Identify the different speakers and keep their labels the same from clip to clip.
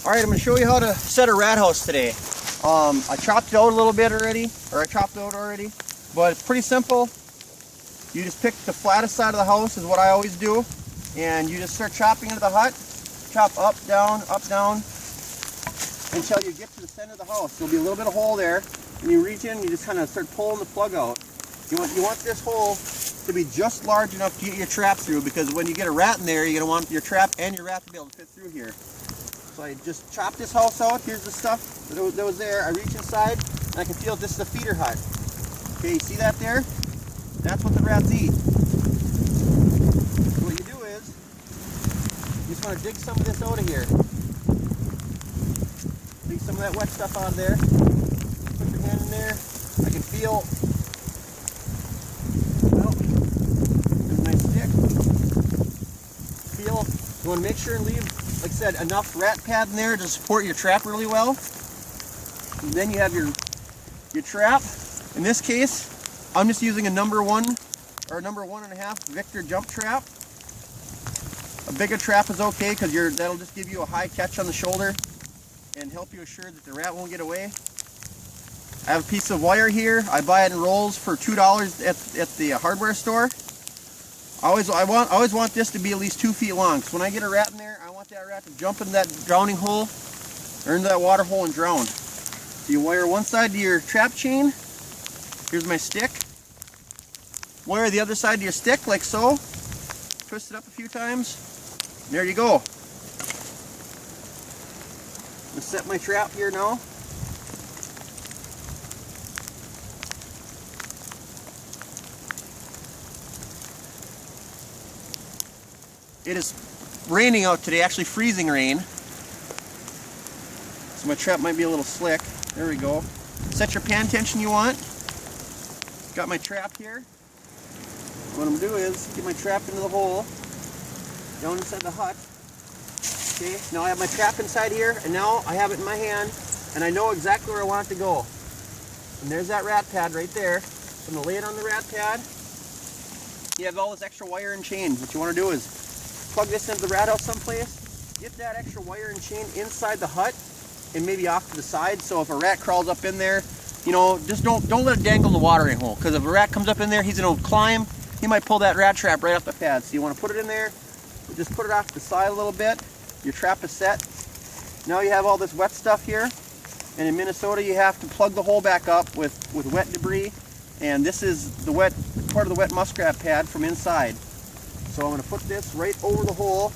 Speaker 1: Alright, I'm going to show you how to set a rat house today. I chopped it out a little bit already, but it's pretty simple. You just pick the flattest side of the house is what I always do, and you just start chopping into the hut. Chop up, down, until you get to the center of the house. There'll be a little bit of hole there, and you reach in, you just kind of start pulling the plug out. You want this hole to be just large enough to get your trap through, because when you get a rat in there, you're going to want your trap and your rat to be able to fit through here. So I just chopped this house out. Here's the stuff that was there. I reach inside, and I can feel this is the feeder hut. Okay, you see that there? That's what the rats eat. So what you do is, you just want to dig some of this out of here. Dig some of that wet stuff out of there. Put your hand in there. I can feel, well, there's a nice stick. Feel, you want to make sure and leave, like I said, enough rat pad in there to support your trap really well. And then you have your trap. In this case, I'm just using a number 1 or number 1.5 Victor jump trap. A bigger trap is okay because that'll just give you a high catch on the shoulder and help you assure that the rat won't get away. I have a piece of wire here. I buy it in rolls for $2 at the hardware store. I always want this to be at least 2 feet long. So when I get a rat in there, I want that rat to jump into that drowning hole or into that water hole and drown. So you wire one side to your trap chain. Here's my stick. Wire the other side to your stick like so. Twist it up a few times. There you go. I'm going to set my trap here now. It is raining out today, actually freezing rain. So my trap might be a little slick. There we go. Set your pan tension you want. Got my trap here. What I'm going to do is get my trap into the hole down inside the hut. Okay, now I have my trap inside here, and now I have it in my hand, and I know exactly where I want it to go. And there's that rat pad right there. So I'm going to lay it on the rat pad. You have all this extra wire and chain. What you want to do is plug this into the rat house someplace, get that extra wire and chain inside the hut and maybe off to the side, so if a rat crawls up in there, you know, just don't let it dangle in the watering hole, because if a rat comes up in there, he's going to climb, he might pull that rat trap right off the pad. So you want to put it in there, just put it off to the side a little bit. Your trap is set. Now you have all this wet stuff here, and in Minnesota you have to plug the hole back up with wet debris, and this is the wet part of the wet muskrat pad from inside. So I'm going to put this right over the hole.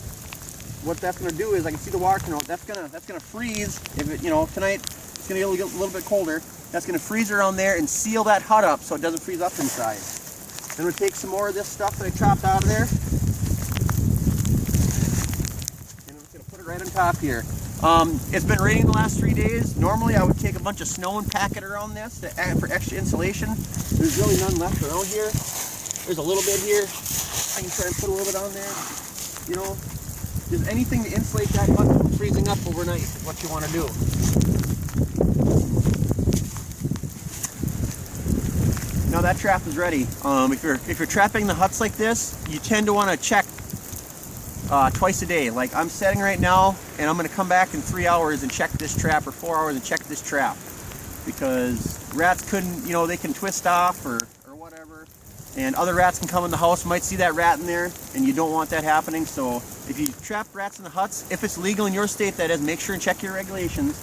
Speaker 1: What that's going to do is, I can see the water coming out. That's going to freeze. If it, tonight it's going to get a little bit colder. That's going to freeze around there and seal that hut up so it doesn't freeze up inside. Then we'll take some more of this stuff that I chopped out of there, and I'm just going to put it right on top here. It's been raining the last 3 days. Normally I would take a bunch of snow and pack it around this to add for extra insulation. There's really none left around here. There's a little bit here. I can try and put a little bit on there. Just anything to insulate that hut from freezing up overnight is what you want to do. Now that trap is ready. If you're trapping the huts like this, you tend to want to check twice a day. Like I'm setting right now, and I'm going to come back in 3 hours and check this trap, or 4 hours and check this trap, because rats couldn't, they can twist off or whatever. And other rats can come in the house, might see that rat in there, and you don't want that happening. So if you trap rats in the huts, if it's legal in your state, that is, make sure and check your regulations.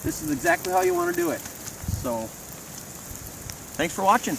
Speaker 1: This is exactly how you want to do it. So, thanks for watching.